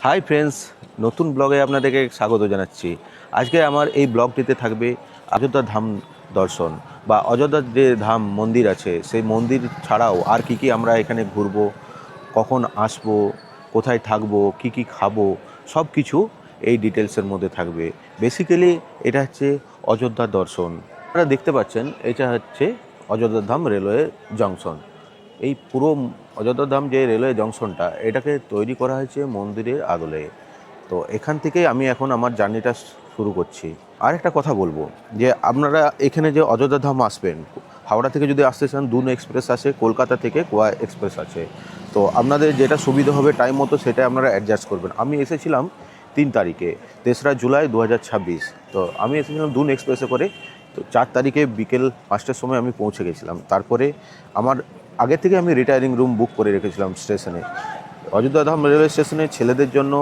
Hi friends, নতুন ব্লগে আপনাদেরকে স্বাগত জানাচ্ছি। আজকে আমার এই ব্লগটিতে থাকবে অযোধ্যা ধাম দর্শন বা অযোধ্যার যে ধাম মন্দির আছে সেই মন্দির ছাড়াও আর কি আমরা এখানে ঘুরবো, কখন আসবো, কোথায় থাকবো, কি খাবো, সব কিছু এই ডিটেলসের মধ্যে থাকবে। বেসিক্যালি এটা হচ্ছে অযোধ্যা দর্শন। আপনারা দেখতে পাচ্ছেন এটা হচ্ছে অযোধ্যা ধাম রেলওয়ে জংশন। এই পুরো অযোধ্যা ধাম যে রেলওয়ে জংশনটা এটাকে তৈরি করা হয়েছে মন্দিরের আদলে। তো এখান থেকেই আমি এখন আমার জার্নিটা শুরু করছি। আর একটা কথা বলবো যে আপনারা এখানে যে অযোধ্যা ধাম আসবেন, হাওড়া থেকে যদি আসতে চান দুন এক্সপ্রেস আছে, কলকাতা থেকে কোয়া এক্সপ্রেস আছে। তো আপনাদের যেটা সুবিধা হবে টাইম মতো সেটা আপনারা অ্যাডজাস্ট করবেন। আমি এসেছিলাম 3 তারিখে, 3রা জুলাই 2026। তো আমি এসেছিলাম দুন এক্সপ্রেসে করে। তো 4 তারিখে বিকেল 5টার সময় আমি পৌঁছে গেছিলাম। তারপরে আমার আগে থেকে আমি রিটায়ারিং রুম বুক করে রেখেছিলাম স্টেশনে। অযোধ্যা ধাম রেলওয়ে স্টেশনে ছেলেদের জন্য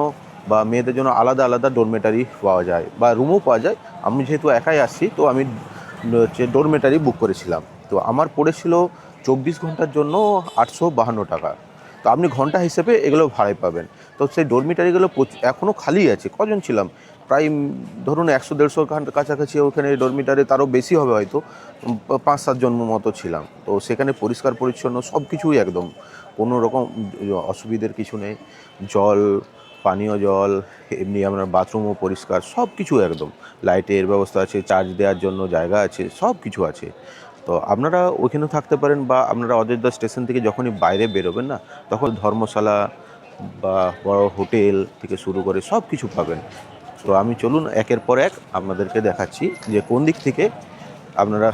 বা মেয়েদের জন্য আলাদা আলাদা ডরমেটারি পাওয়া যায় বা রুমও পাওয়া যায়। আমি যেহেতু একাই আসছি তো আমি হচ্ছে ডরমেটারি বুক করেছিলাম। তো আমার পড়েছিল 24 ঘন্টার জন্য 852 টাকা। তো আপনি ঘন্টা হিসেবে এগুলো ভাড়ায় পাবেন। তো সেই ডরমিটারিগুলো এখনও খালি আছে। কজন ছিলাম? প্রায় ধরুন 100-150 কাছাকাছি ওখানে ডরমিটারে, তারও বেশি হবে হয়তো। 5-7 জন মতো ছিলাম। তো সেখানে পরিষ্কার পরিচ্ছন্ন সব কিছুই একদম, কোনো রকম অসুবিধার কিছু নেই। জল, পানীয় জল, এমনি আপনার বাথরুমও পরিষ্কার, সব কিছু একদম। লাইটের ব্যবস্থা আছে, চার্জ দেওয়ার জন্য জায়গা আছে, সব কিছু আছে। তো আপনারা ওইখানেও থাকতে পারেন বা আপনারা অযোধ্যা স্টেশন থেকে যখনই বাইরে বেরোবেন না, তখন ধর্মশালা বা বড় হোটেল থেকে শুরু করে সব কিছু পাবেন। তো আমি চলুন একের পর এক আপনাদেরকে দেখাচ্ছি যে কোন দিক থেকে আপনারা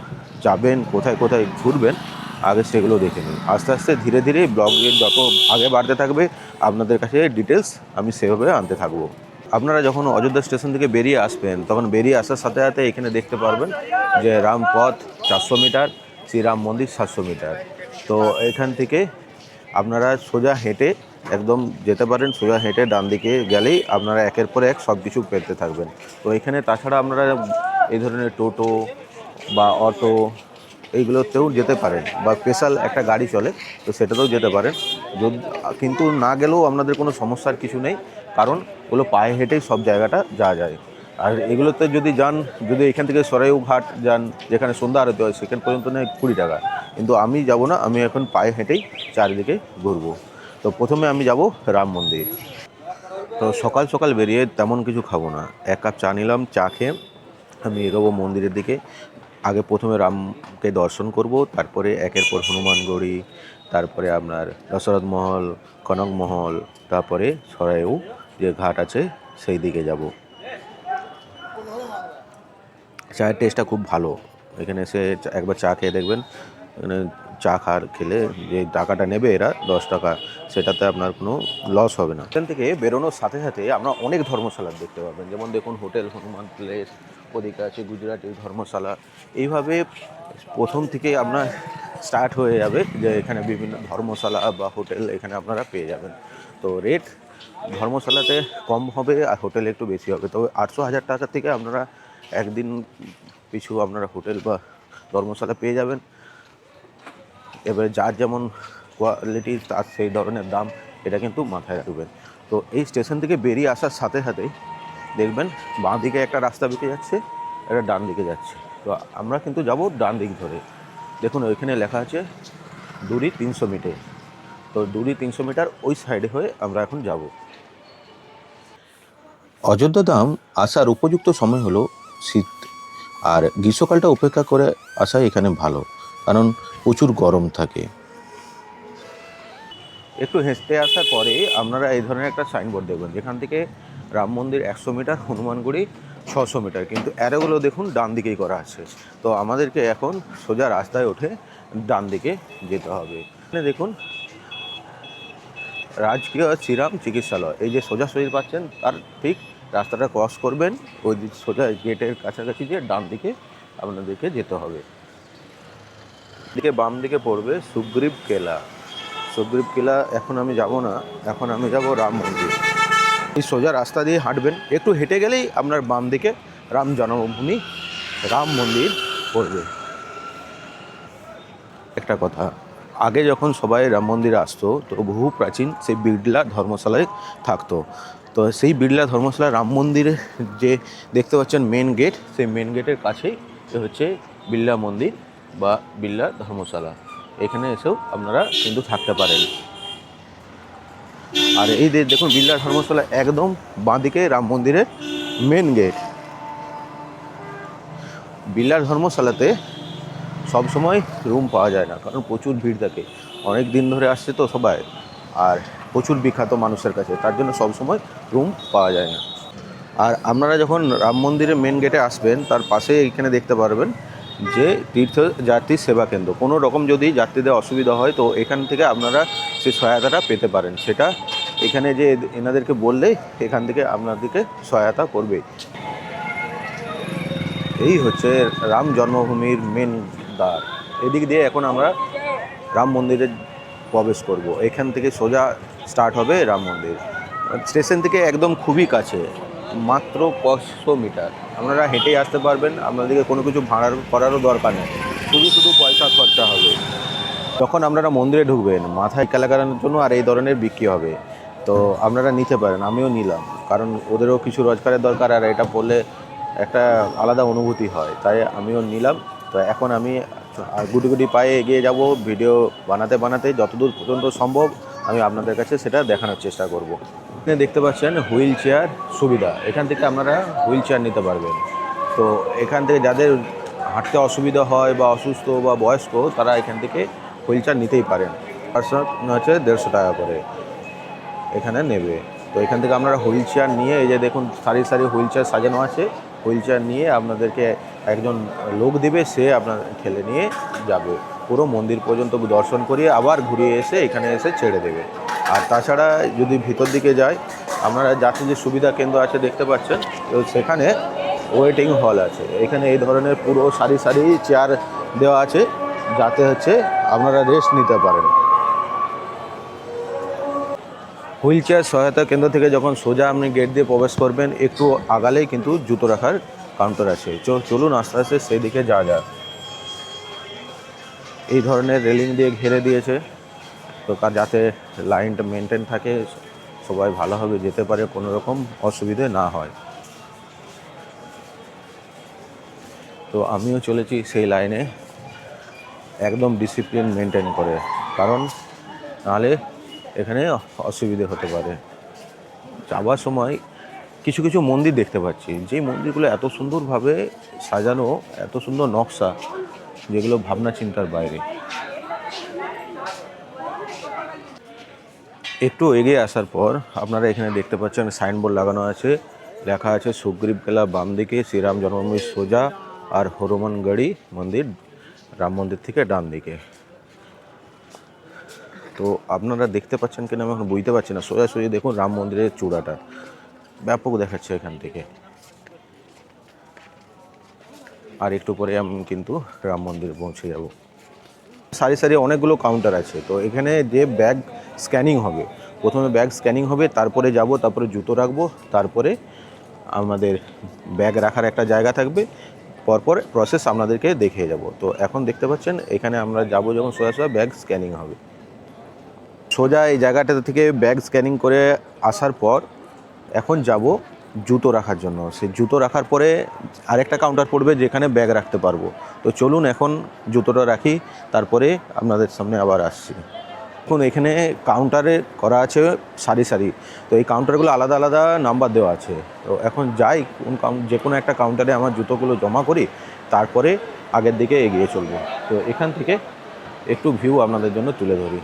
যাবেন, কোথায় কোথায় ঘুরবেন, আগে সেগুলো দেখে নিন। আস্তে আস্তে ধীরে ধীরে ব্লগের যত আগে বাড়তে থাকবে আপনাদের কাছে ডিটেলস আমি সেভাবে আনতে থাকবো। আপনারা যখন অযোধ্যা স্টেশন থেকে বেরিয়ে আসবেন তখন বেরিয়ে আসার সাথে সাথে এখানে দেখতে পারবেন যে রামপথ 400 মিটার, শ্রীরাম মন্দির 700 মিটার। তো এখান থেকে আপনারা সোজা হেঁটে একদম যেতে পারেন। সোজা হেঁটে ডান দিকে গেলেই আপনারা একের পর এক সব কিছু পেতে থাকবেন। তো এখানে তাছাড়া আপনারা এই ধরনের টোটো বা অটো এইগুলোতেও যেতে পারেন বা স্পেশাল একটা গাড়ি চলে, তো সেটাতেও যেতে পারেন। যদি কিন্তু না গেলেও আপনাদের কোনো সমস্যার কিছু নেই, কারণ ওগুলো পায়ে হেঁটেই সব জায়গাটা যাওয়া যায়। আর এগুলোতে যদি যান, যদি এখান থেকে সরাইউ ঘাট যান যেখানে সন্ধ্যা আরতি হয়, সেখান পর্যন্ত নেয় 20 টাকা। কিন্তু আমি যাব না, আমি এখন পায়ে হেঁটেই চারিদিকে ঘুরবো। তো প্রথমে আমি যাব রাম মন্দির। তো সকাল সকাল বেরিয়ে তেমন কিছু খাবো না, 1 কাপ চা নিলাম। চা খেয়ে আমি এগোবো মন্দিরের দিকে। আগে প্রথমে রামকে দর্শন করব, তারপরে একের পর হনুমানগড়ি, তারপরে আপনার দশরথ মহল, কনক মহল, তারপরে সরাইউ যে ঘাট আছে সেই দিকে যাব। চায়ের টেস্টটা খুব ভালো। এখানে এসে একবার চা খেয়ে দেখবেন। এখানে চা খেলে যে টাকাটা নেবে এরা 10 টাকা, সেটাতে আপনার কোনো লস হবে না। এখান থেকে বেরোনোর সাথে সাথে আমরা অনেক ধর্মশালা দেখতে পাবেন। যেমন দেখুন হোটেল হনুমান প্লেস, ওদিকে আছে গুজরাটি ধর্মশালা। এইভাবে প্রথম থেকে আপনার স্টার্ট হয়ে যাবে যে এখানে বিভিন্ন ধর্মশালা বা হোটেল এখানে আপনারা পেয়ে যাবেন। তো রেট ধর্মশালাতে কম হবে আর হোটেলে একটু বেশি হবে। তবে 800-1000 টাকা থেকে আপনারা একদিন পিছু আপনারা হোটেল বা ধর্মশালা পেয়ে যাবেন। এবারে যার যেমন কোয়ালিটি তার সেই ধরনের দাম, এটা কিন্তু মাথায় রাখবেন। তো এই স্টেশন থেকে বেরিয়ে আসার সাথে সাথেই দেখবেন বাঁ দিকে একটা রাস্তা বেঁকে যাচ্ছে, এটা ডান দিকে যাচ্ছে। তো আমরা কিন্তু যাব ডান দিক ধরে। দেখুন ওইখানে লেখা আছে দূরি 300 মিটার। তো দূরি 300 মিটার ওই সাইডে হয়ে আমরা এখন যাব। অযোধ্যা ধাম আসার উপযুক্ত সময় হলো শীত, আর গ্রীষ্মকালটা উপেক্ষা করে আসাই এখানে ভালো, কারণ প্রচুর গরম থাকে। একটু হেঁটে আসার পরে আপনারা এই ধরনের একটা সাইনবোর্ড দেখবেন যেখান থেকে রাম মন্দির 100 মিটার, হনুমানগুড়ি 600 মিটার, কিন্তু অ্যারোগুলো দেখুন ডান দিকেই করা আছে। তো আমাদেরকে এখন সোজা রাস্তায় উঠে ডান দিকে যেতে হবে। এখানে দেখুন রাজকীয় শ্রীরাম চিকিৎসালয়, এই যে সোজা শরীর পাচ্ছেন তার ঠিক রাস্তাটা ক্রস করবেন, ওই সোজা গেটের কাছাকাছি যে ডান দিকে আপনাদেরকে যেতে হবে। দিকে বাম দিকে পড়বে সুগ্রীব কেলা। সুগ্রীব কেলা এখন আমি যাব না, এখন আমি যাব রাম মন্দির। এই সোজা রাস্তা দিয়ে হাঁটবেন, একটু হেঁটে গেলেই আপনার বাম দিকে রাম জন্মভূমি, রাম মন্দির পড়বে। একটা কথা, আগে যখন সবাই রাম মন্দিরে আসতো তো বহু প্রাচীন সেই বিড়লা ধর্মশালায় থাকতো। তো সেই বিড়লা ধর্মশালা রাম মন্দিরে যে দেখতে পাচ্ছেন মেন গেট, সেই মেন গেটের কাছেই হচ্ছে বিড়লা মন্দির বা বিড়লা ধর্মশালা। এখানে এসেও আপনারা কিন্তু থাকতে পারেন। আর এই দেখুন বিড়লা ধর্মশালা একদম বাঁদিকে রাম মন্দিরের মেন গেট। বিড়লা ধর্মশালাতে সবসময় রুম পাওয়া যায় না, কারণ প্রচুর ভিড় থাকে, অনেক দিন ধরে আসছে তো সবাই, আর প্রচুর বিখ্যাত মানুষের কাছে, তার জন্য সবসময় রুম পাওয়া যায় না। আর আপনারা যখন রাম মন্দিরের মেন গেটে আসবেন তার পাশে এখানে দেখতে পারবেন যে তীর্থযাত্রী সেবা কেন্দ্র। কোনো রকম যদি যাত্রীদের অসুবিধা হয় তো এখান থেকে আপনারা সেই সহায়তাটা পেতে পারেন। সেটা এখানে যে এনাদেরকে বললেই এখান থেকে আপনাদেরকে সহায়তা করবে। এই হচ্ছে রাম জন্মভূমির মেন দ্বার। এদিক দিয়ে এখন আমরা রাম মন্দিরে প্রবেশ করব। এখান থেকে সোজা স্টার্ট হবে রাম মন্দির। স্টেশন থেকে একদম খুবই কাছে, মাত্র 500 মিটার। আপনারা হেঁটেই আসতে পারবেন, আপনাদেরকে কোনো কিছু ভাড়া করারও দরকার নেই, শুধু পয়সা খরচা হবে। যখন আপনারা মন্দিরে ঢুকবেন মাথায় কালা করানোর জন্য আর এই ধরনের বিক্রি হবে, তো আপনারা নিতে পারেন। আমিও নিলাম, কারণ ওদেরও কিছু রোজগারের দরকার, আর এটা পড়লে একটা আলাদা অনুভূতি হয়, তাই আমিও নিলাম। তো এখন আমি গুটি গুটি পায়ে এগিয়ে যাব, ভিডিও বানাতে বানাতে যতদূর পর্যন্ত সম্ভব আমি আপনাদের কাছে সেটা দেখানোর চেষ্টা করব। এখানে দেখতে পাচ্ছেন হুইল চেয়ার সুবিধা, এখান থেকে আপনারা হুইল চেয়ার নিতে পারবেন। তো এখান থেকে যাদের হাঁটতে অসুবিধা হয় বা অসুস্থ বা বয়স্ক, তারা এখান থেকে হুইল চেয়ার নিতেই পারেন। পার্সন হচ্ছে 150 টাকা করে এখানে নেবে। তো এখান থেকে আপনারা হুইল চেয়ার নিয়ে, এই যে দেখুন সারি সারি হুইল চেয়ার সাজানো আছে, হুইল চেয়ার নিয়ে আপনাদেরকে একজন লোক দিবে, সে আপনার ঠেলে নিয়ে যাবে পুরো মন্দির পর্যন্ত দর্শন করিয়ে, আবার ঘুরিয়ে এসে এখানে এসে ছেড়ে দেবে। আর তাছাড়া যদি ভিতর দিকে যায়, আপনারা যাতে যে সুবিধা কেন্দ্র আছে দেখতে পাচ্ছেন, তো সেখানে ওয়েটিং হল আছে। এখানে এই ধরনের পুরো সারি সারি চেয়ার দেওয়া আছে, যাতে হচ্ছে আপনারা রেস্ট নিতে পারেন। হুইল চেয়ার সহায়তা কেন্দ্র থেকে যখন সোজা আপনি গেট দিয়ে প্রবেশ করবেন, একটু আগালেই কিন্তু জুতো রাখার কাউন্টার আছে। চলুন আস্তে আস্তে সেই দিকে যাওয়া যাক। এই ধরনের রেলিং দিয়ে ঘিরে দিয়েছে, তো যাতে লাইনটা মেনটেন থাকে, সবাই ভালোভাবে যেতে পারে, কোনো রকম অসুবিধে না হয়। তো আমিও চলেছি সেই লাইনে, একদম ডিসিপ্লিন মেনটেন করে, কারণ নাহলে এখানে অসুবিধে হতে পারে। যাওয়ার সময় কিছু কিছু মন্দির দেখতে পাচ্ছি, যেই মন্দিরগুলো এত সুন্দরভাবে সাজানো, এত সুন্দর নকশা, যেগুলো ভাবনা চিন্তার বাইরে। একটু এগিয়ে আসার পর আপনারা এখানে দেখতে পাচ্ছেন সাইনবোর্ড লাগানো আছে, লেখা আছে সুগ্রীব কেলা বাম দিকে, শ্রীরাম জন্মভূমি সোজা, আর হনুমানগড়ি মন্দির রাম মন্দির থেকে ডান দিকে। তো আপনারা দেখতে পাচ্ছেন কিনা আমি এখন বুঝতে পারছি না, সোজাসুজি দেখুন রাম মন্দিরের চূড়াটা ব্যাপক দেখাচ্ছে এখান থেকে। আর একটু পরে আমি কিন্তু রাম মন্দিরে পৌঁছে যাব। সারি সারি অনেকগুলো কাউন্টার আছে, তো এখানে যে ব্যাগ স্ক্যানিং হবে, প্রথমে ব্যাগ স্ক্যানিং হবে, তারপরে যাব, তারপরে জুতো রাখবো, তারপরে আমাদের ব্যাগ রাখার একটা জায়গা থাকবে, পরপর প্রসেস আপনাদেরকে দেখিয়ে যাব। তো এখন দেখতে পাচ্ছেন এখানে আমরা যাব, যখন সোজা সোজা ব্যাগ স্ক্যানিং হবে। সোজা এই জায়গাটা থেকে ব্যাগ স্ক্যানিং করে আসার পর এখন যাব জুতো রাখার জন্য। সেই জুতো রাখার পরে আরেকটা কাউন্টার পড়বে যেখানে ব্যাগ রাখতে পারবো। তো চলুন এখন জুতোটা রাখি, তারপরে আপনাদের সামনে আবার আসছি। এখন এখানে কাউন্টারে করা আছে সারি সারি, তো এই কাউন্টারগুলো আলাদা আলাদা নাম্বার দেওয়া আছে। তো এখন যাই যে কোনো একটা কাউন্টারে আমার জুতোগুলো জমা করি, তারপরে আগের দিকে এগিয়ে চলবো। তো এখান থেকে একটু ভিউ আপনাদের জন্য তুলে ধরি।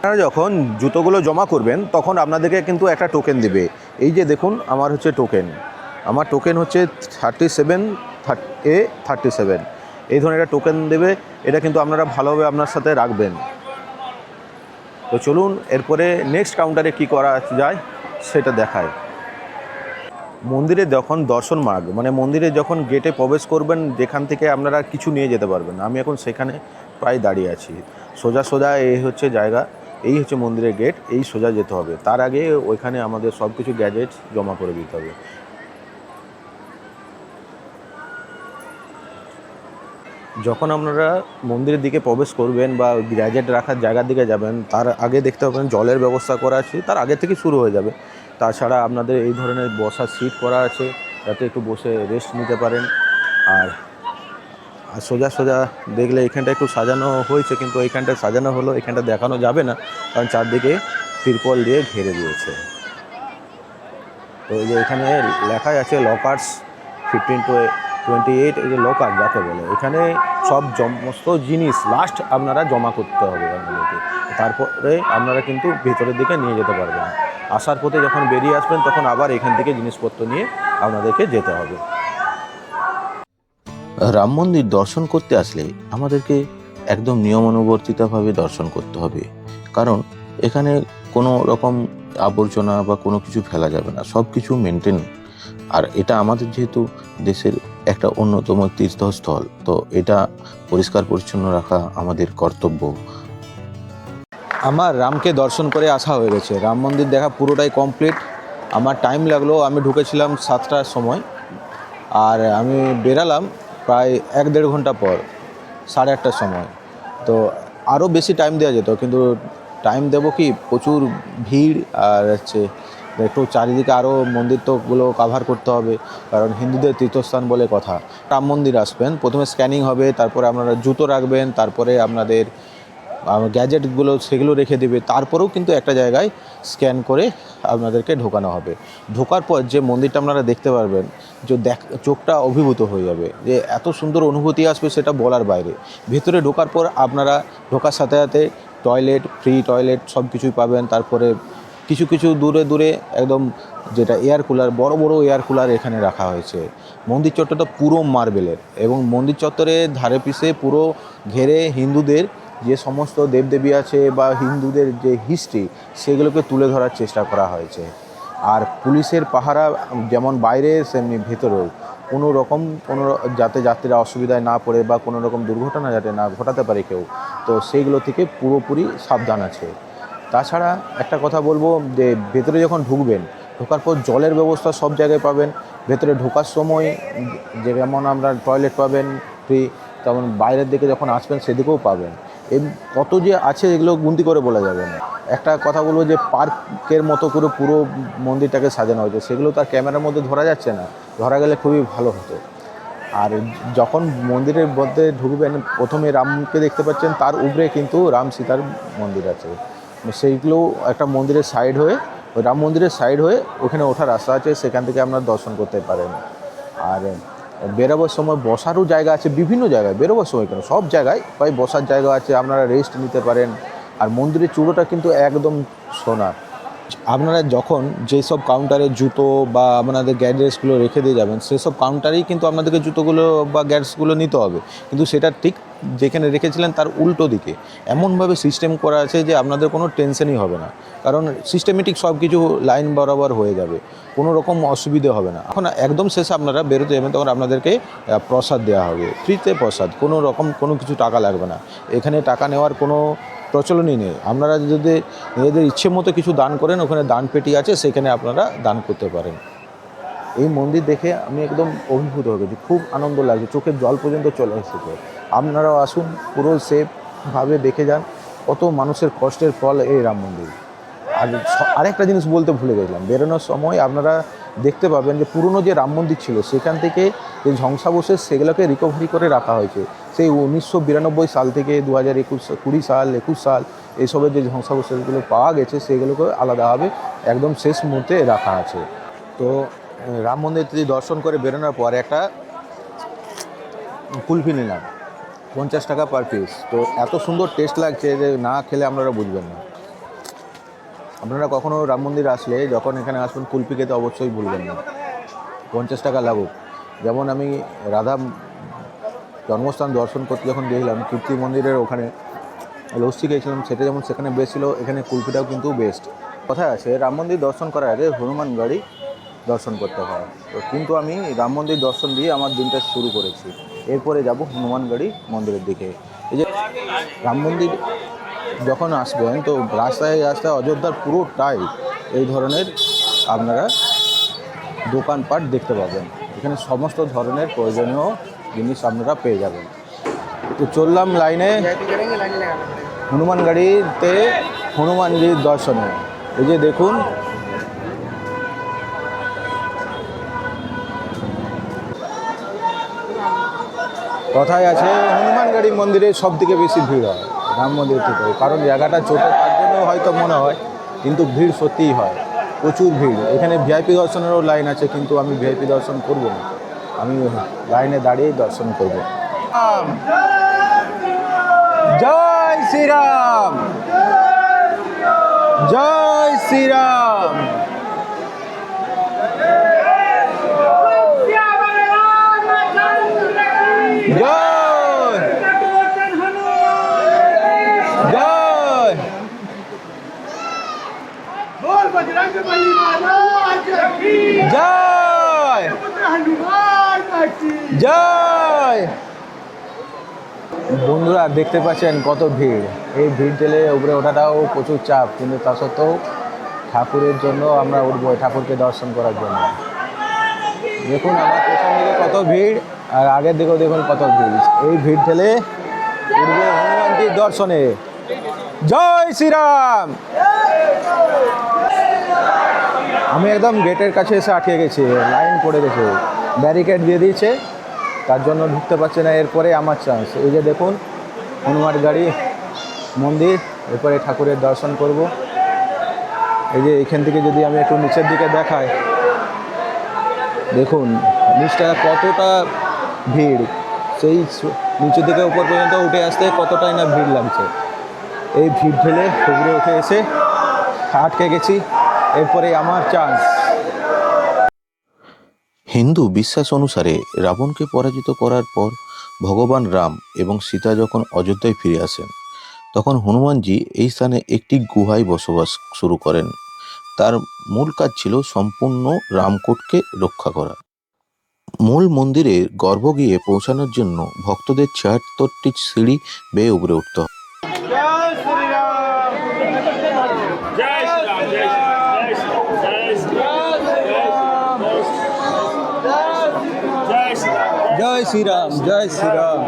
আপনারা যখন জুতোগুলো জমা করবেন তখন আপনাদেরকে কিন্তু একটা টোকেন দেবে। এই যে দেখুন আমার হচ্ছে টোকেন, আমার টোকেন হচ্ছে 37A37, এই ধরনের একটা টোকেন দেবে। এটা কিন্তু আপনারা ভালোভাবে আপনার সাথে রাখবেন। তো চলুন এরপরে নেক্সট কাউন্টারে কি করা যায় সেটা দেখায়। মন্দিরে যখন দর্শন মার্গ, মানে মন্দিরে যখন গেটে প্রবেশ করবেন, যেখান থেকে আপনারা কিছু নিয়ে যেতে পারবেন, আমি এখন সেখানে প্রায় দাঁড়িয়ে আছি। সোজা সোজা এই হচ্ছে জায়গা, এই হচ্ছে মন্দিরের গেট, এই সোজা যেতে হবে। তার আগে ওইখানে আমাদের সব কিছু গ্যাজেট জমা করে দিতে হবে। যখন আপনারা মন্দিরের দিকে প্রবেশ করবেন বা গ্যাজেট রাখার জায়গার দিকে যাবেন, তার আগে দেখতে পাবেন জলের ব্যবস্থা করা আছে, তার আগে থেকে শুরু হয়ে যাবে। তাছাড়া আপনাদের এই ধরনের বসার সিট করা আছে, যাতে একটু বসে রেস্ট নিতে পারেন। আর সোজা সোজা দেখলে এখানটা একটু সাজানো হয়েছে, কিন্তু এইখানটা সাজানো হলো, এখানটা দেখানো যাবে না, কারণ চারদিকে তিরপল দিয়ে ঘিরে দিয়েছে। তো এই যে এখানে লেখাই আছে লকার্স 15 to 28, এই যে লকার যাকে বলে, এখানে সব সমস্ত জিনিস লাস্ট আপনারা জমা করতে হবে আপনাদেরকে, তারপরে আপনারা কিন্তু ভেতরের দিকে নিয়ে যেতে পারবেন। আসার পথে যখন বেরিয়ে আসবেন তখন আবার এখান থেকে জিনিসপত্র নিয়ে আপনাদেরকে যেতে হবে। রাম মন্দির দর্শন করতে আসলে আমাদেরকে একদম নিয়মানুবর্তিতভাবে দর্শন করতে হবে, কারণ এখানে কোনো রকম আবর্জনা বা কোনো কিছু ফেলা যাবে না, সব কিছু মেনটেন। আর এটা আমাদের যেহেতু দেশের একটা অন্যতম তীর্থস্থল, তো এটা পরিষ্কার পরিচ্ছন্ন রাখা আমাদের কর্তব্য। আমার রামকে দর্শন করে আসা হয়ে গেছে, রাম মন্দির দেখা পুরোটাই কমপ্লিট। আমার টাইম লাগলো, আমি ঢুকেছিলাম 7টার সময়, আর আমি বেরালাম প্রায় 1-1.5 ঘন্টা পর, 8:30টার সময়। তো আরও বেশি টাইম দেওয়া যেত, কিন্তু টাইম দেবো কি, প্রচুর ভিড়, আর হচ্ছে একটু চারিদিকে আরও মন্দির তোগুলো কাভার করতে হবে, কারণ হিন্দুদের তীর্থস্থান বলে কথা। রাম মন্দির আসবেন, প্রথমে স্ক্যানিং হবে, তারপরে আপনারা জুতো রাখবেন, তারপরে আপনাদের গ্যাজেটগুলো সেগুলো রেখে দেবে, তারপরেও কিন্তু একটা জায়গায় স্ক্যান করে আপনাদেরকে ঢোকানো হবে। ঢোকার পর যে মন্দিরটা আপনারা দেখতে পারবেন, যে চোখটা অভিভূত হয়ে যাবে, যে এত সুন্দর অনুভূতি আসবে সেটা বলার বাইরে। ভেতরে ঢোকার পর আপনারা ঢোকার সাথে সাথে টয়লেট, ফ্রি টয়লেট সব কিছুই পাবেন। তারপরে কিছু কিছু দূরে দূরে একদম যেটা এয়ার কুলার, বড় বড় এয়ার কুলার এখানে রাখা হয়েছে। মন্দির চত্বরটা পুরো মার্বেলের, এবং মন্দির চত্বরের ধারে পিছে পুরো ঘেরে হিন্দুদের যে সমস্ত দেবদেবী আছে বা হিন্দুদের যে হিস্ট্রি, সেগুলোকে তুলে ধরার চেষ্টা করা হয়েছে। আর পুলিশের পাহারা যেমন বাইরে সেমনি ভেতরেও, কোনো যাতে যাত্রীরা অসুবিধায় না পড়ে বা কোনো রকম দুর্ঘটনা যাতে না ঘটাতে পারে কেউ, তো সেইগুলো থেকে পুরোপুরি সাবধান আছে। তাছাড়া একটা কথা বলবো, যে ভেতরে যখন ঢুকবেন, ঢোকার পর জলের ব্যবস্থা সব জায়গায় পাবেন। ভেতরে ঢোকার সময় যেমন আমরা টয়লেট পাবেন ফ্রি, তেমন বাইরের দিকে যখন আসবেন সেদিকেও পাবেন। এই কত যে আছে এগুলো গুনতি করে বলা যাবে না। একটা কথা বলবো, যে পার্কের মতো করে পুরো মন্দিরটাকে সাজানো হয়েছে, সেগুলো তার ক্যামেরার মধ্যে ধরা যাচ্ছে না, ধরা গেলে খুবই ভালো হতো। আর যখন মন্দিরের মধ্যে ঢুকবেন, প্রথমে রামকে দেখতে পাচ্ছেন, তার উপরে কিন্তু রাম সীতার মন্দির আছে। সেইগুলো একটা মন্দিরের সাইড হয়ে, ওই রাম মন্দিরের সাইড হয়ে ওখানে ওঠার রাস্তা আছে, সেখান থেকে আপনারা দর্শন করতে পারেন। আর বেরোবার সময় বসারও জায়গা আছে, বিভিন্ন জায়গায় বেরোবার সময় কেন সব জায়গায় প্রায় বসার জায়গা আছে, আপনারা রেস্ট নিতে পারেন। আর মন্দিরের চূড়োটা কিন্তু একদম সোনার। আপনারা যখন যেসব কাউন্টারে জুতো বা আপনাদের গ্যাজেটসগুলো রেখে দিয়ে যাবেন, সেসব কাউন্টারেই কিন্তু আপনাদেরকে জুতোগুলো বা গ্যাজেটসগুলো নিতে হবে, কিন্তু সেটা ঠিক যেখানে রেখেছিলেন তার উল্টো দিকে এমনভাবে সিস্টেম করা আছে যে আপনাদের কোনো টেনশনই হবে না, কারণ সিস্টেমেটিক সব কিছু লাইন বরাবর হয়ে যাবে, কোনো রকম অসুবিধে হবে না। এখন একদম শেষে আপনারা বেরোতে যাবেন, তখন আপনাদেরকে প্রসাদ দেওয়া হবে, ফ্রিতে প্রসাদ, কোনো রকম কোনো কিছু টাকা লাগবে না। এখানে টাকা নেওয়ার কোনো প্রচলনই নেই। আপনারা যদি নিজেদের ইচ্ছে মতো কিছু দান করেন, ওখানে দান পেটি আছে, সেখানে আপনারা দান করতে পারেন। এই মন্দির দেখে আমি একদম অভিভূত হয়ে গেছি, খুব আনন্দ লাগছে, চোখের জল পর্যন্ত চলে এসেছে। আপনারাও আসুন, পুরো সেফভাবে দেখে যান, কত মানুষের কষ্টের ফল এই রাম মন্দির। আর আরেকটা জিনিস বলতে ভুলে গেছিলাম, বেরোনোর সময় আপনারা দেখতে পাবেন যে পুরনো যে রাম মন্দির ছিল, সেখান থেকে যে ধ্বংসাবশেষ, সেগুলোকে রিকভারি করে রাখা হয়েছে। সেই 1992 সাল থেকে 2020 সাল 21 সাল এইসবের যে ধ্বংসাবশেষগুলো পাওয়া গেছে, সেগুলোকে আলাদাভাবে একদম শেষ মুহূর্তে রাখা আছে। তো রাম মন্দিরটি দর্শন করে বেরোনোর পর একটা কুলফি নিলাম, 50 টাকা পার পিস। তো এত সুন্দর টেস্ট লাগছে যে না খেলে আপনারা বুঝবেন না। আপনারা কখনও রাম মন্দির আসলে যখন এখানে আসবেন, কুলফি খেতে অবশ্যই ভুলবেন না, 50 টাকা লাগুক। যেমন আমি রাধা জন্মস্থান দর্শন করতে যখন গিয়েছিলাম, কীর্তি মন্দিরের ওখানে লস্যি খেয়েছিলাম, সেটা যেমন সেখানে বেস্ট ছিল, এখানে কুলফিটাও কিন্তু বেস্ট। কথা আছে, রাম মন্দির দর্শন করার আগে হনুমানগড়ি দর্শন করতে হয়। তো কিন্তু আমি রাম মন্দির দর্শন দিয়ে আমার দিনটা শুরু করেছি, এরপরে যাব হনুমানগড়ি মন্দিরের দিকে। এই যে রাম মন্দির যখন আসবেন, তো রাস্তায় রাস্তায় অযোধ্যার পুরোটাই এই ধরনের আপনারা দোকানপাট দেখতে পাবেন। এখানে সমস্ত ধরনের প্রয়োজনীয় জিনিস আপনারা পেয়ে যাবেন। তো চললাম লাইনে হনুমান গাড়িতে হনুমানজির দর্শনে। এই যে দেখুন, কথায় আছে হনুমান গাড়ি মন্দিরে সব থেকে বেশি ভিড় হয় রাম মন্দির থেকে, কারণ জায়গাটা ছোটো তার জন্য হয়তো মনে হয়, কিন্তু ভিড় সত্যিই হয়, প্রচুর ভিড়। এখানে ভিআইপি দর্শনেরও লাইন আছে, কিন্তু আমি ভিআইপি দর্শন করব না, আমি লাইনে দাঁড়িয়েই দর্শন করব। জয় শ্রীরাম, জয় শ্রীরাম। জয় জয় জয় জয়। বন্ধুরা দেখতে পাচ্ছেন কত ভিড়, এই ভিড় ঠেলে উপরে ওঠাটাও প্রচুর চাপ, কিন্তু তা সত্ত্বেও ঠাকুরের জন্য আমরা উঠবো, ঠাকুরকে দর্শন করার জন্য। দেখুন আমার পেছন দিকে কত ভিড়, আর আগের দিকেও দেখুন কত ভিড়। এই ভিড় ঠেলে উঠবো হনুমানজির দর্শনে। জয় শ্রীরাম। আমি একদম গেটের কাছে এসে আটকে গেছি, লাইন পড়ে গেছে, ব্যারিকেড দিয়ে দিয়েছে, তার জন্য ঢুকতে পারছে না। এরপরে আমার চান্স। এই যে দেখুন হনুমান গাড়ি মন্দির, এরপরে ঠাকুরের দর্শন করব। এই যে এখান থেকে যদি আমি একটু নিচের দিকে দেখাই, দেখুন নিচটা কতটা ভিড়, সেই নিচের দিকে উপর পর্যন্ত উঠে আসতে কতটাই না ভিড় লাগছে। এই ভিড় ঠেলে উপরে উঠে এসে আটকে গেছি, এরপরে আমার চান্স। হিন্দু বিশ্বাস অনুসারে রাবণকে পরাজিত করার পর ভগবান রাম এবং সীতা যখন অযোধ্যায় ফিরে আসেন, তখন হনুমানজি এই স্থানে একটি গুহায় বসবাস শুরু করেন। তার মূল কাজ ছিল সম্পূর্ণ রামকোটকে রক্ষা করা। মূল মন্দিরের গর্ভগৃহে পৌঁছানোর জন্য ভক্তদের ৭৬টি সিঁড়ি বেয়ে উপরে উঠতে হয়। জয় শ্রীরাম, জয় শ্রীরাম।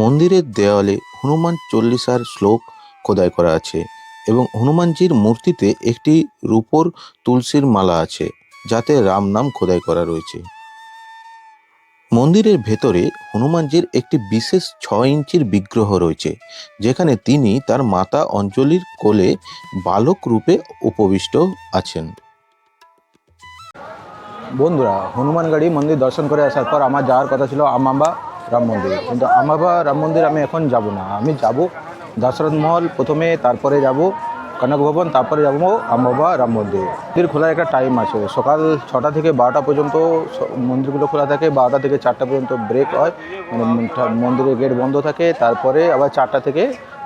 মন্দিরের দেওয়ালে হনুমান চল্লিশার শ্লোক খোদাই করা আছে এবং হনুমানজির মূর্তিতে একটি রূপোর তুলসীর মালা আছে, যাতে রাম নাম খোদাই করা রয়েছে। মন্দিরের ভেতরে হনুমানজির একটি বিশেষ ৬ ইঞ্চির বিগ্রহ রয়েছে, যেখানে তিনি তার মাতা অঞ্জলির কোলে বালক রূপে উপবিষ্ট আছেন। বন্ধুরা হনুমান গাড়ি মন্দির দর্শন করে আসার পর আমার যাওয়ার কথা ছিল আমাবা রাম মন্দির, কিন্তু আমাবা রাম মন্দির আমি এখন যাব না। আমি যাব দশরথ মহল প্রথমে, তারপরে যাব কনক ভবন, তারপরে যাব আমাবা রাম মন্দির। মন্দির খোলার একটা টাইম আছে, সকাল ৬টা থেকে ১২টা পর্যন্ত মন্দিরগুলো খোলা থাকে, ১২টা থেকে ৪টা পর্যন্ত ব্রেক হয়, মানে মন্দিরের গেট বন্ধ থাকে, তারপরে আবার ৪টা থেকে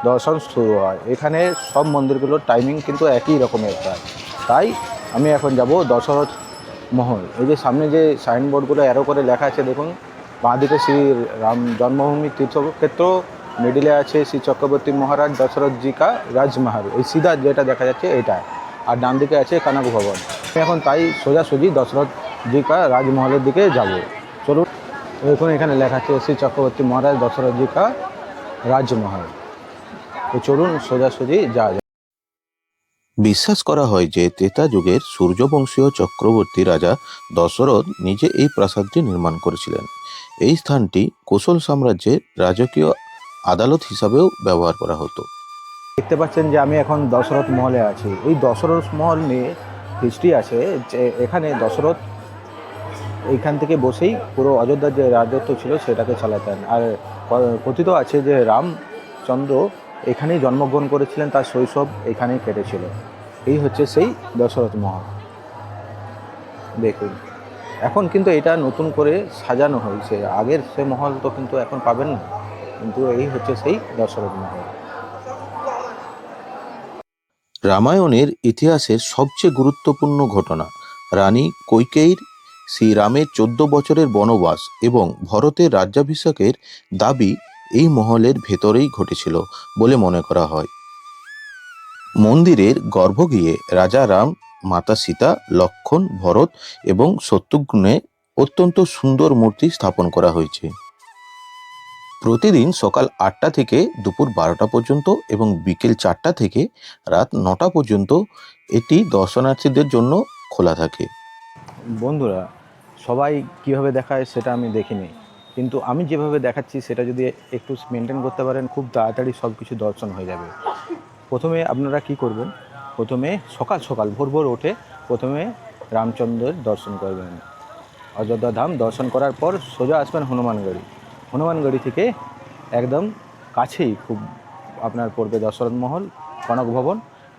দর্শন শুরু হয়। এখানে সব মন্দিরগুলোর টাইমিং কিন্তু একই রকমের হয়। তাই আমি এখন যাব দশরথ মহল। এই যে সামনে যে সাইনবোর্ডগুলো অ্যারো করে লেখা আছে দেখুন, বাঁদিকে শ্রী রাম জন্মভূমি তীর্থক্ষেত্র, মিডিলে আছে শ্রী চক্রবর্তী মহারাজ দশরথ জি কা রাজমহল, এই সিধা যেটা দেখা যাচ্ছে এটা, আর ডান দিকে আছে কনক ভবন। আমি এখন তাই সোজাসুজি দশরথ জি কা রাজমহলের দিকে যাব। চলুন, দেখুন এখানে লেখা আছে শ্রী চক্রবর্তী মহারাজ দশরথ জি কা রাজমহল। তো চলুন সোজাসুজি যা। বিশ্বাস করা হয় যে ত্রেতা যুগের সূর্যবংশীয় চক্রবর্তী রাজা দশরথ নিজে এই প্রাসাদটি নির্মাণ করেছিলেন। এই স্থানটি কোশল সাম্রাজ্যের রাজকীয় আদালত হিসাবেও ব্যবহার করা হতো। দেখতে পাচ্ছেন যে আমি এখন দশরথ মহলে আছি। এই দশরথ মহল নিয়ে হিস্ট্রি আছে যে এখানে দশরথ এইখান থেকে বসেই পুরো অযোধ্যার যে রাজত্ব ছিল সেটাকে চালাতেন। আর কথিত আছে যে রামচন্দ্র এখানেই জন্মগ্রহণ করেছিলেন, তার শৈশব এখানেই কেটেছিল। এই হচ্ছে সেই দশরথ মহল। দেখুন এখন কিন্তু এটা নতুন করে সাজানো হয়েছে, আগের সে মহল তো কিন্তু এখন পাবেন না, কিন্তু এই হচ্ছে সেই দশরথ মহল। রামায়ণের ইতিহাসের সবচেয়ে গুরুত্বপূর্ণ ঘটনা রানী কৈকেয়ীর শ্রীরামের ১৪ বছরের বনবাস এবং ভরতের রাজ্যাভিষেকের দাবি এই মহলের ভেতরেই ঘটেছিল বলে মনে করা হয়। মন্দিরের গর্ভগৃহে রাজা রাম, মাতা সীতা, লক্ষ্মণ, ভরত এবং শত্রুঘ্নে অত্যন্ত সুন্দর মূর্তি স্থাপন করা হয়েছে। প্রতিদিন সকাল 8টা থেকে দুপুর 12টা পর্যন্ত এবং বিকেল 4টা থেকে রাত 9টা পর্যন্ত এটি দর্শনার্থীদের জন্য খোলা থাকে। বন্ধুরা, সবাই কিভাবে দেখায় সেটা আমি দেখিনি, কিন্তু আমি যেভাবে দেখাচ্ছি সেটা যদি একটু মেনটেন করতে পারেন, খুব তাড়াতাড়ি সব কিছু দর্শন হয়ে যাবে। প্রথমে আপনারা কি করবেন, প্রথমে সকাল সকাল ভোর ভোর উঠে প্রথমে রামচন্দ্রের দর্শন করবেন। অযোধ্যা ধাম দর্শন করার পর সোজা আসবেন হনুমানগড়ি। হনুমানগড়ি থেকে একদম কাছেই খুব আপনার পড়বে দশরথ মহল, কনক ভবন।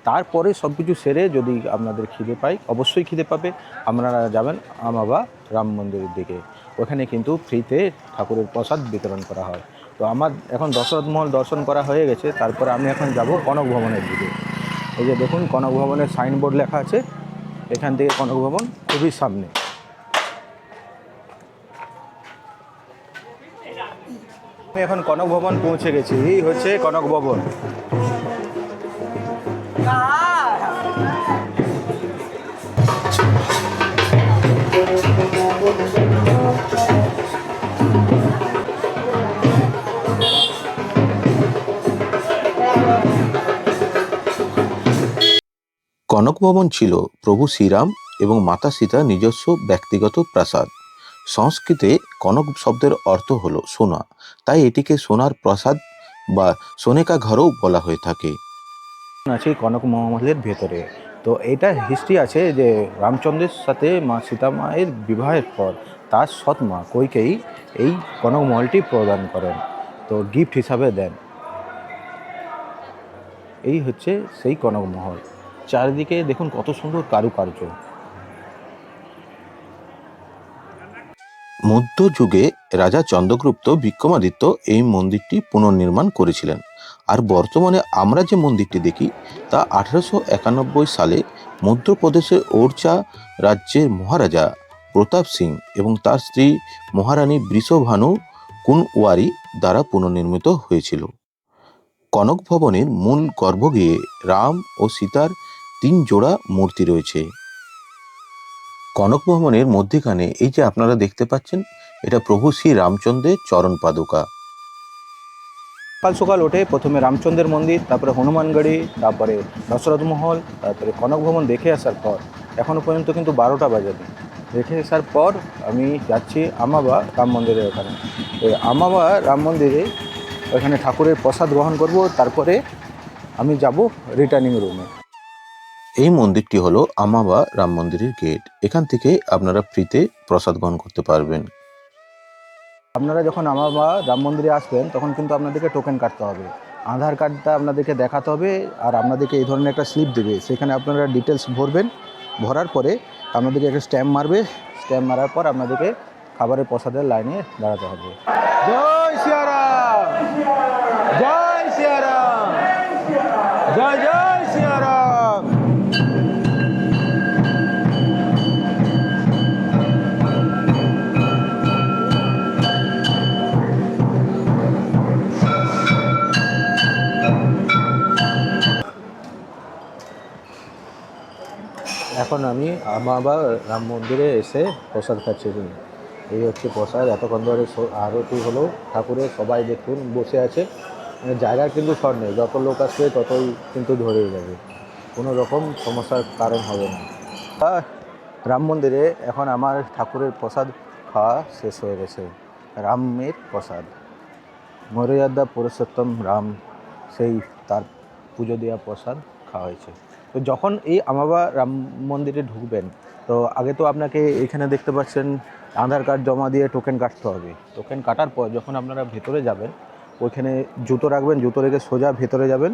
তারপরে সব কিছু সেরে যদি আপনাদের খিদে পায়, অবশ্যই খিদে পাবে, আপনারা যাবেন আমাবা রাম মন্দিরের দিকে। ওখানে কিন্তু ফ্রিতে ঠাকুরের প্রসাদ বিতরণ করা হয়। তো আমার এখন দশরথ মহল দর্শন করা হয়ে গেছে, তারপরে আমি এখন যাব কনক ভবনের দিকে। এই যে দেখুন কনক ভবনের সাইনবোর্ড লেখা আছে, এখান থেকে কনক ভবন খুবই সামনে। আমি এখন কনক ভবন পৌঁছে গেছি, এই হচ্ছে কনক ভবন। কনক ভবন ছিল প্রভু শ্রীরাম এবং মাতা সীতার নিজস্ব ব্যক্তিগত প্রাসাদ। সংস্কৃতে কনক শব্দের অর্থ হলো সোনা, তাই এটিকে সোনার প্রাসাদ বা সোনেকা ঘরও বলা হয়ে থাকে। আছে কনক মহলের ভেতরে। তো এটা হিস্ট্রি আছে যে রামচন্দ্রের সাথে মা সীতা মায়ের বিবাহের পর তার সৎ মা কইকেয়ী এই কনক মহলটি প্রদান করেন, তো গিফট হিসাবে দেন। এই হচ্ছে সেই কনক মহল। চারিদিকে দেখুন কত সুন্দর কারুকার্য। মধ্যযুগে রাজা চন্দ্রগুপ্ত বিক্রমাদিত্য এই মন্দিরটি পুনর্নির্মাণ করেছিলেন। আর বর্তমানে আমরা যে মন্দিরটি দেখি তা 1891 সালে মধ্যপ্রদেশের ওড়চা রাজ্যের মহারাজা প্রতাপ সিং এবং তার স্ত্রী মহারানী বৃষভানু কুনওয়ারি দ্বারা পুনর্নির্মিত হয়েছিল। কনক ভবনের মূল গর্ভগৃহে রাম ও সীতার 3 জোড়া মূর্তি রয়েছে। কনক ভবনের মধ্যখানে এই যে আপনারা দেখতে পাচ্ছেন, এটা প্রভু শ্রী রামচন্দ্রের চরণ পাদুকা। সকাল সকাল উঠে প্রথমে রামচন্দ্রের মন্দির, তারপরে হনুমানগড়ি, তারপরে দশরথ মহল, তারপরে কনক ভবন দেখে আসার পর এখনও পর্যন্ত কিন্তু 12টা বাজেনি। দেখে আসার পর আমি যাচ্ছি আমাবা রাম মন্দিরের ওখানে। এই আমাবা রাম মন্দিরে ওখানে ঠাকুরের প্রসাদ গ্রহণ করব, তারপরে আমি যাব রিটার্নিং রুমে। এই মন্দিরটি হলো আমাবা রাম মন্দিরের গেট। এখান থেকে আপনারা ফ্রিতে প্রসাদ গ্রহণ করতে পারবেন। আপনারা যখন আমাবা রাম মন্দিরে আসবেন তখন কিন্তু আপনাদেরকে টোকেন কাটতে হবে, আধার কার্ডটা আপনাদেরকে দেখাতে হবে, আর আপনাদেরকে এই ধরনের একটা স্লিপ দেবে, সেখানে আপনারা ডিটেলস ভরবেন। ভরার পরে আপনাদেরকে একটা স্ট্যাম্প মারবে, স্ট্যাম্প মারার পর আপনাদেরকে খাবারের প্রসাদের লাইনে দাঁড়াতে হবে। জয় সিয়ারাম, জয় সিয়ারাম, জয় জয় সিয়ারাম। এখন আমি আমাবা রাম মন্দিরে এসে প্রসাদ খাচ্ছি। এই হচ্ছে প্রসাদ। এতক্ষণ ধরে আরতি হলো ঠাকুরের, সবাই দেখুন বসে আছে, মানে জায়গার কিন্তু শর্ট নেই, যত লোক আসবে ততই কিন্তু ধরেই যাবে, কোনো রকম সমস্যার কারণ হবে না। রাম মন্দিরে এখন আমার ঠাকুরের প্রসাদ খাওয়া শেষ হয়ে গেছে। রামের প্রসাদ, মর্যাদা পুরুষোত্তম রাম, সেই তার পুজো দেওয়া প্রসাদ খাওয়া হয়েছে। তো যখন এই আমাবা রাম মন্দিরে ঢুকবেন, তো আগে তো আপনাকে এখানে দেখতে পাচ্ছেন আধার কার্ড জমা দিয়ে টোকেন কাটতে হবে। টোকেন কাটার পর যখন আপনারা ভেতরে যাবেন, ওইখানে জুতো রাখবেন, জুতো রেখে সোজা ভেতরে যাবেন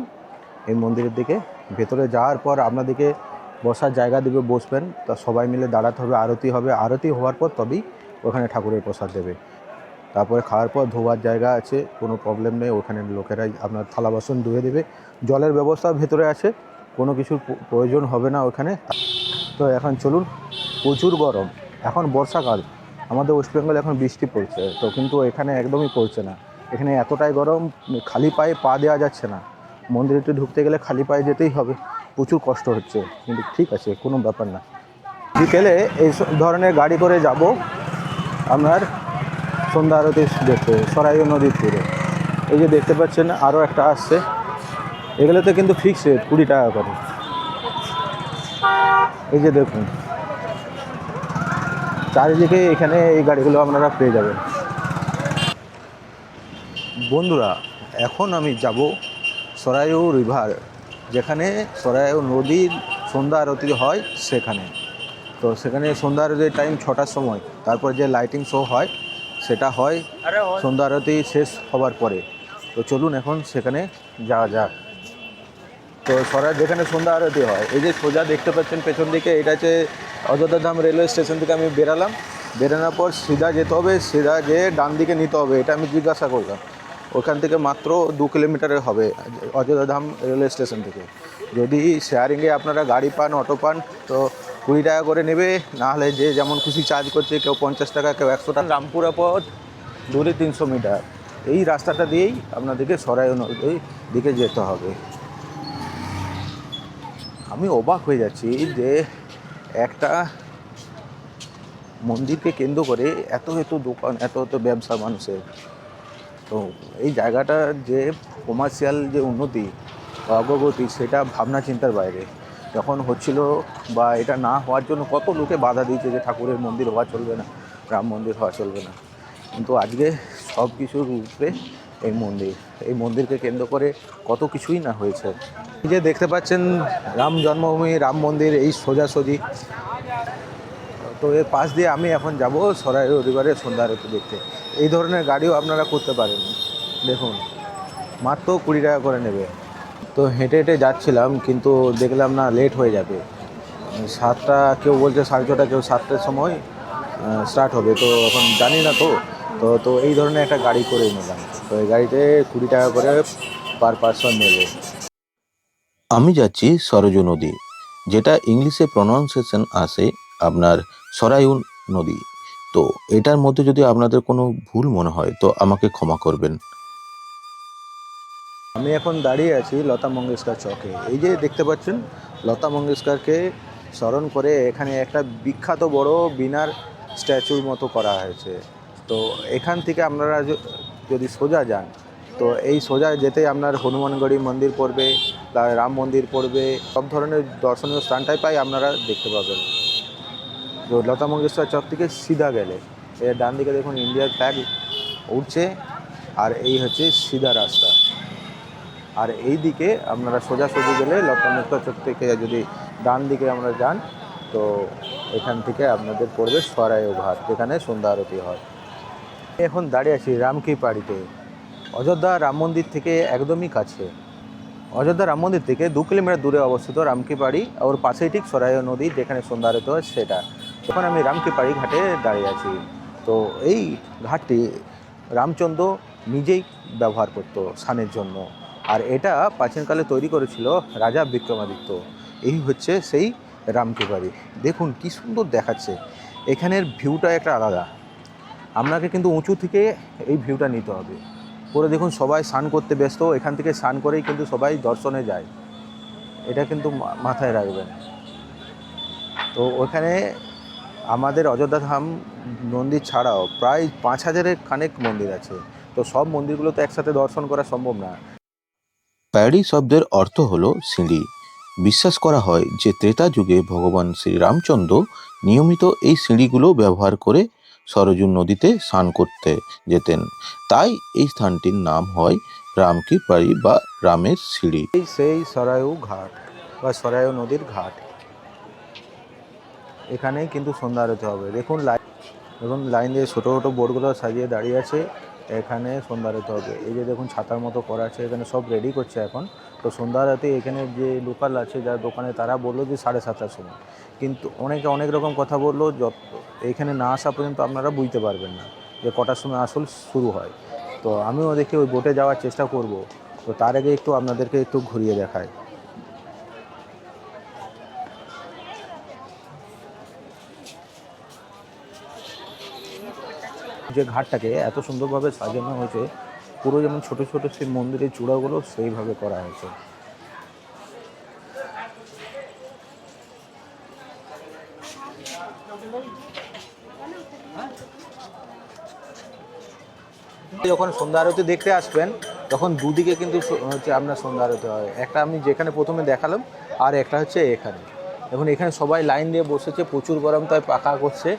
এই মন্দিরের দিকে। ভেতরে যাওয়ার পর আপনাদেরকে বসার জায়গা দেবে, বসবেন, তা সবাই মিলে দাঁড়াতে হবে, আরতি হবে, আরতি হওয়ার পর তবেই ওখানে ঠাকুরের প্রসাদ দেবে। তারপরে খাওয়ার পর ধোয়ার জায়গা আছে, কোনো প্রবলেম নেই, ওখানে লোকেরাই আপনার থালা বাসন ধুয়ে দেবে, জলের ব্যবস্থা ভেতরে আছে, কোনো কিছুর প্রয়োজন হবে না ওখানে। তো এখন চলুন, প্রচুর গরম, এখন বর্ষাকাল, আমাদের ওয়েস্ট বেঙ্গলে এখন বৃষ্টি পড়ছে, তো কিন্তু এখানে একদমই পড়ছে না। এখানে এতটাই গরম, খালি পায়ে পা দেওয়া যাচ্ছে না, মন্দিরে ঢুকতে গেলে খালি পায়ে যেতেই হবে, প্রচুর কষ্ট হচ্ছে, কিন্তু ঠিক আছে, কোনো ব্যাপার না। বিকেলে এই ধরনের গাড়ি করে যাব, আপনার সন্ধ্যা আরতি দেখতে সরাইও নদীর তীরে। এই যে দেখতে পাচ্ছেন আরও একটা আসছে, এগুলোতে কিন্তু ফিক্স রেট 20 টাকা করে। এই যে দেখুন চারিদিকে এখানে এই গাড়িগুলো আপনারা পেয়ে যাবেন। বন্ধুরা এখন আমি যাব সরাইউ রিভার, যেখানে সরাইউ নদীর সন্ধ্যা আরতি হয় সেখানে। তো সেখানে সন্ধ্যা আরতির টাইম 6টার সময়, তারপর যে লাইটিং শো হয় সেটা হয় সন্ধ্যা আরতি শেষ হবার পরে। তো চলুন এখন সেখানে যাওয়া যাক। তো সরাই যেখানে সন্ধ্যা আরতি হয়, এই যে সোজা দেখতে পাচ্ছেন পেছন দিকে, এটা হচ্ছে অযোধ্যা ধাম রেলওয়ে স্টেশন থেকে আমি বেরালাম, বেরানোর পর সিধা যেতে হবে, সিধা যেয়ে ডান দিকে নিতে হবে, এটা আমি জিজ্ঞাসা করলাম। ওখান থেকে মাত্র 2 কিলোমিটারের হবে অযোধ্যা ধাম রেলওয়ে স্টেশন থেকে। যদি শেয়ারিংয়ে আপনারা গাড়ি পান, অটো পান, তো 20 টাকা করে নেবে, নাহলে যে যেমন খুশি চার্জ করছে, কেউ 50 টাকা, কেউ 100 টাকা। রামপুরা পথ দূরে 300 মিটার, এই রাস্তাটা দিয়েই আপনাদেরকে সরাইউ নদীর দিকে যেতে হবে। আমি অবাক হয়ে যাচ্ছি যে একটা মন্দিরকে কেন্দ্র করে এত এত দোকান, এত এত ব্যবসা মানুষের। তো এই জায়গাটার যে কমার্শিয়াল যে উন্নতি বা অগ্রগতি, সেটা ভাবনা চিন্তার বাইরে। যখন হচ্ছিল বা এটা না হওয়ার জন্য কত লোকে বাধা দিয়েছে যে ঠাকুরের মন্দির হওয়া চলবে না, রাম মন্দির হওয়া চলবে না। কিন্তু আজকে সব কিছুর উপরে এই মন্দির, এই মন্দিরকে কেন্দ্র করে কত কিছুই না হয়েছে। এই যে দেখতে পাচ্ছেন রাম জন্মভূমি, রাম মন্দির এই সোজাসুজি। তো এর পাশ দিয়ে আমি এখন যাব সরাইউ রিভারের সন্ধ্যা আরতি দেখতে। এই ধরনের গাড়িও আপনারা করতে পারেন। দেখুন মাত্র 20 টাকা করে নেবে। তো হেঁটে হেঁটে যাচ্ছিলাম, কিন্তু দেখলাম না লেট হয়ে যাবে। 7টা, কেউ বলছে 6:30, কেউ 7টার সময় স্টার্ট হবে। তো এখন জানি না, তো তো তো এই ধরনের একটা গাড়ি করে নিলাম। তো এই গাড়িতে 20 টাকা করে পার পারসন নেবে। আমি যাচ্ছি সরজু নদী, যেটা ইংলিশে প্রনাউন্সিয়েশন আসে আপনার সরাইউ নদী। তো এটার মধ্যে যদি আপনাদের কোনো ভুল মনে হয় তো আমাকে ক্ষমা করবেন। আমি এখন দাঁড়িয়ে আছি লতা মঙ্গেশকর চকে। এই যে দেখতে পাচ্ছেন লতা মঙ্গেশকরকে স্মরণ করে এখানে একটা বিখ্যাত বড় বিনার স্ট্যাচুর মতো করা হয়েছে। তো এখান থেকে আপনারা যদি সোজা যান, তো এই সোজা যেতে আপনার হনুমানগড়ি মন্দির পড়বে, রাম মন্দির পড়বে, সব ধরনের দর্শনীয় স্থানটাই পাই আপনারা দেখতে পাবেন। তো লতা মঙ্গেশকর চক থেকে সিধা গেলে এর ডান দিকে দেখুন ইন্ডিয়ার ফ্ল্যাগ উঠছে, আর এই হচ্ছে সিধা রাস্তা। আর এই দিকে আপনারা সোজাসুজি গেলে লতা মঙ্গেশকর চক থেকে যদি ডান দিকে আমরা যান, তো এখান থেকে আপনাদের পড়বে সরাইউ ঘাট, যেখানে সন্ধ্যা আরতি হয়। এখন দাঁড়িয়ে আছি রামকি পাড়িতে, অযোধ্যা রাম মন্দির থেকে একদমই কাছে। অযোধ্যা রাম মন্দির থেকে 2 কিলোমিটার দূরে অবস্থিত রামকি পাড়ি, ওর পাশেই ঠিক সরাইউ নদী, যেখানে সন্ধ্যা আরতি হয় সেটা। তখন আমি রামকি পাড়ি ঘাটে দাঁড়িয়ে আছি। তো এই ঘাটটি রামচন্দ্র নিজেই ব্যবহার করত স্নানের জন্য, আর এটা প্রাচীনকালে তৈরি করেছিল রাজা বিক্রমাদিত্য। এই হচ্ছে সেই রামকি পাড়ি। দেখুন কি সুন্দর দেখাচ্ছে, এখানের ভিউটা একটা আলাদা। আপনাকে কিন্তু উঁচু থেকে এই ভিউটা নিতে হবে। পরে দেখুন সবাই স্নান করতে ব্যস্ত, এখান থেকে স্নান করেই কিন্তু সবাই দর্শনে যায়, এটা কিন্তু মাথায় রাখবেন। তো ওখানে আমাদের অযোধ্যা ধাম মন্দির ছাড়াও প্রায় 5,000-এর খানেক মন্দির আছে। তো সব মন্দিরগুলো তো একসাথে দর্শন করা সম্ভব না। প্যারি শব্দের অর্থ হলো সিঁড়ি। বিশ্বাস করা হয় যে ত্রেতা যুগে ভগবান শ্রীরামচন্দ্র নিয়মিত এই সিঁড়িগুলো ব্যবহার করে সরজু নদীতে স্নান করতে যেতেন। তাই এই স্থানটির নাম হয় রামকি পাড়ি বা রামের সিঁড়ি। এই সেই সরাইউ ঘাট বা সরাইউ নদীর ঘাট, এখানেই কিন্তু সন্ধ্যা আরতি হবে। দেখুন লাইন দিয়ে ছোটো ছোটো বোটগুলো সাজিয়ে দাঁড়িয়ে আছে, এখানে সন্ধ্যা আরতি হবে। এই যে দেখুন ছাতার মতো করা আছে, এখানে সব রেডি করছে এখন। তো সন্ধ্যা আরতি এখানে যে লোকাল আছে যার দোকানে, তারা বললো যে 7:30টার সময়, কিন্তু অনেকে অনেক রকম কথা বললো। এইখানে না আসা পর্যন্ত আপনারা বুঝতে পারবেন না যে কটার সময় আসল শুরু হয়। তো আমিও দেখি ওই বোটে যাওয়ার চেষ্টা করব। তো তার আগে একটু আপনাদেরকে একটু ঘুরিয়ে দেখায়। যে ঘাটটাকে এত সুন্দরভাবে সাজানো হয়েছে, পুরো যেমন ছোট ছোট সেই মন্দিরের চূড়াগুলো সেইভাবে করা হয়েছে। যখন সন্ধ্যা আরতি দেখতে আসবেন তখন দুদিকে কিন্তু হচ্ছে আপনার সন্ধ্যা আরতি হয়। একটা আমি যেখানে প্রথমে দেখালাম, আর একটা হচ্ছে এখানে। এখন এখানে সবাই লাইন দিয়ে বসেছে, প্রচুর গরম তাই পাখা করছে।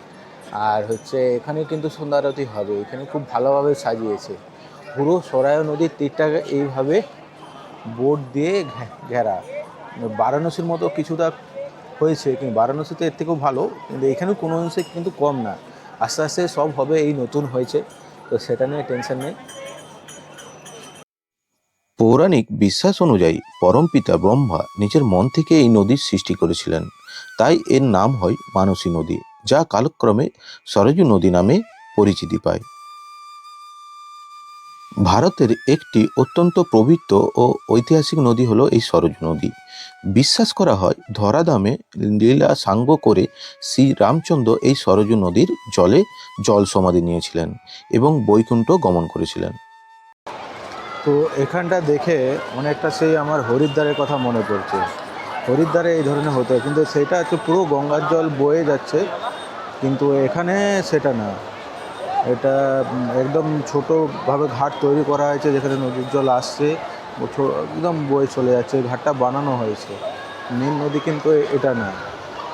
আর হচ্ছে এখানে কিন্তু সন্ধ্যা আরতি হবে, এখানে খুব ভালোভাবে সাজিয়েছে। পুরো সরায়ু নদীর তীরটাকে এইভাবে বোর্ড দিয়ে ঘেরা। বারাণসীর মতো কিছুটা হয়েছে, কিন্তু বারাণসীতে এর থেকেও ভালো, কিন্তু এখানেও কোনো অংশে কিন্তু কম না। আস্তে আস্তে সব হবে, এই নতুন হয়েছে তো সেটা নিয়ে টেনশন নেই। পৌরাণিক বিশ্বাস অনুযায়ী পরমপিতা ব্রহ্মা নিজের মন থেকে এই নদীর সৃষ্টি করেছিলেন, তাই এর নাম হয় মানসী নদী, যা কালক্রমে সরজু নদী নামে পরিচিতি পায়। ভারতের একটি অত্যন্ত পবিত্র ও ঐতিহাসিক নদী হলো এই সরজু নদী। বিশ্বাস করা হয় ধরাধামে লীলা সাঙ্গ করে শ্রী রামচন্দ্র এই সরজু নদীর জলে জল সমাধি নিয়েছিলেন এবং বৈকুণ্ঠ গমন করেছিলেন। তো এখানটা দেখে অনেকটা সেই আমার হরিদ্বারের কথা মনে পড়ছে। হরিদ্বারে এই ধরনের হতো, কিন্তু সেটা হচ্ছে পুরো গঙ্গার জল বয়ে যাচ্ছে, কিন্তু এখানে সেটা না। এটা একদম ছোটোভাবে ঘাট তৈরি করা হয়েছে, যেখানে নদীর জল আসছে একদম বয়ে চলে যাচ্ছে। ঘাটটা বানানো হয়েছে, মেন নদী কিন্তু এটা না।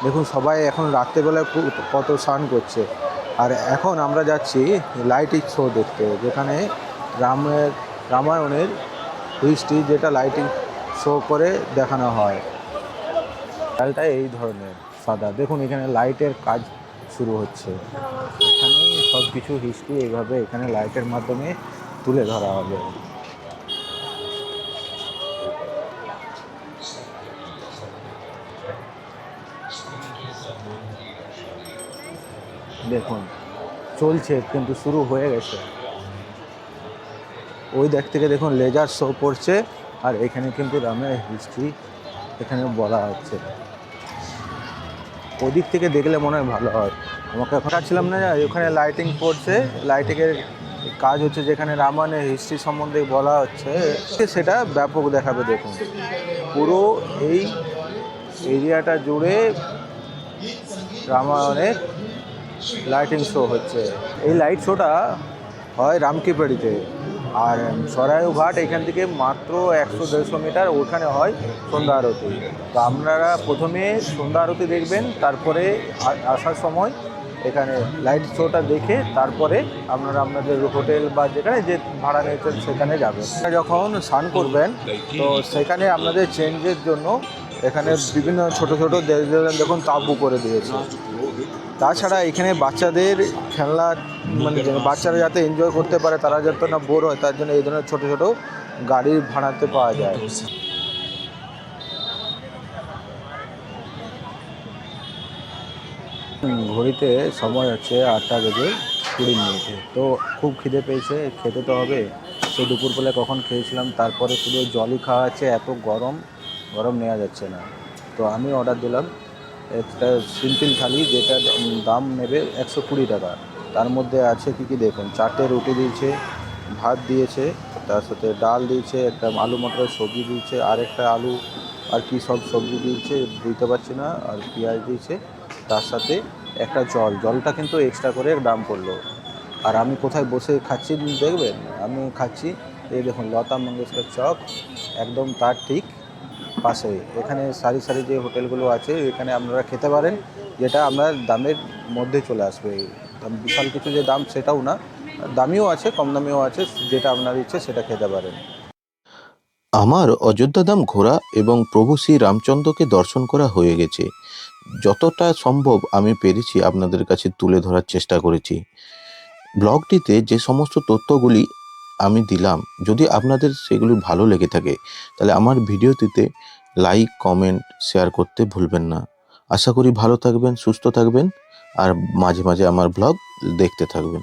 দেখুন সবাই এখন রাত্রেবেলায় কত স্নান করছে। আর এখন আমরা যাচ্ছি লাইটিং শো দেখতে, যেখানে রামায়ণের হিস্ট্রি যেটা লাইটিং শো করে দেখানো হয়। চালটা এই ধরনের সাদা, দেখুন এখানে লাইটের কাজ শুরু হচ্ছে। এখানেই সব কিছু হিস্ট্রি এইভাবে এখানে লাইটের মাধ্যমে তুলে ধরা হবে। দেখুন চলছে, কিন্তু শুরু হয়ে গেছে। ওই দিক থেকে দেখুন লেজার শো করছে, আর এখানে কিন্তু রামের হিস্ট্রি এখানে বলা হচ্ছে। ওদিক থেকে দেখলে মনে হয় ভালো হয়। আমাকে এখন ছিলাম না, ওখানে লাইটিং পড়ছে, লাইটিংয়ের কাজ হচ্ছে, যেখানে রামায়ণের হিস্ট্রি সম্বন্ধে বলা হচ্ছে, সেটা ব্যাপক দেখাবে। দেখুন পুরো এই এরিয়াটা জুড়ে রামায়ণের লাইটিং শো হচ্ছে। এই লাইট শোটা হয় রামকিপাড়িতে, আর সরায়ু ঘাট এখান থেকে মাত্র 100-150 মিটার, ওখানে হয় সন্ধ্যা আরতি। তো আপনারা প্রথমে সন্ধ্যা আরতি দেখবেন, তারপরে আসার সময় এখানে লাইট শোটা দেখে তারপরে আপনারা আপনাদের হোটেল বা যেখানে যে ভাড়া নিয়েছেন সেখানে যাবেন। যখন স্নান করবেন তো সেখানে আপনাদের চেঞ্জের জন্য এখানে বিভিন্ন ছোট ছোট দেখুন তাঁবু করে দিয়েছে। তাছাড়া এখানে বাচ্চাদের খেলনা, মানে বাচ্চারা যাতে এনজয় করতে পারে, তারা যাতে না বোর হয়, তার জন্য এই ধরনের ছোটো ছোটো গাড়ি ভাড়াতে পাওয়া যায়। ঘড়িতে সময় হচ্ছে 8:20। তো খুব খিদে পেয়েছে, খেতে তো হবে। সেই দুপুরবেলায় কখন খেয়েছিলাম, তারপরে শুধু জলই খাওয়া আছে, এত গরম নেওয়া যাচ্ছে না। তো আমি অর্ডার দিলাম একটা সিম্পল থালি, যেটা দাম নেবে 120 টাকা। তার মধ্যে আছে কী দেখুন, 4টে রুটি দিয়েছে, ভাত দিয়েছে, তার সাথে ডাল দিয়েছে, একটা আলু মটরের সবজি দিয়েছে, আর একটা আলু আর কি সব সবজি দিয়েছে বুঝতে পারছি না, আর পেঁয়াজ দিয়েছে, তার সাথে একটা জলটা কিন্তু এক্সট্রা করে দাম পড়লো। আর আমি কোথায় বসে খাচ্ছি দেখবেন, আমি খাচ্ছি এই দেখুন লতা মঙ্গেশকর চক, একদম তার ঠিক পাশে। এখানে সারি সারি যে হোটেলগুলো আছে, এখানে আপনারা খেতে পারেন, যেটা আপনার দামের মধ্যে চলে আসবে। বিশাল কিছু যে দাম সেটাও না, দামিও আছে, কম দামিও আছে, যেটা আপনার ইচ্ছে সেটা খেতে পারেন। আমার অযোধ্যাধাম ঘোরা এবং প্রভু শ্রী রামচন্দ্রকে দর্শন করা হয়ে গেছে। যতটা সম্ভব আমি পেরেছি আপনাদের কাছে তুলে ধরার চেষ্টা করেছি। ব্লগটিতে যে সমস্ত তথ্যগুলি আমি দিলাম, যদি আপনাদের সেগুলি ভালো লেগে থাকে তাহলে আমার ভিডিওটিতে লাইক, কমেন্ট, শেয়ার করতে ভুলবেন না। আশা করি ভালো থাকবেন, সুস্থ থাকবেন, আর মাঝে মাঝে আমার ব্লগ দেখতে থাকবেন।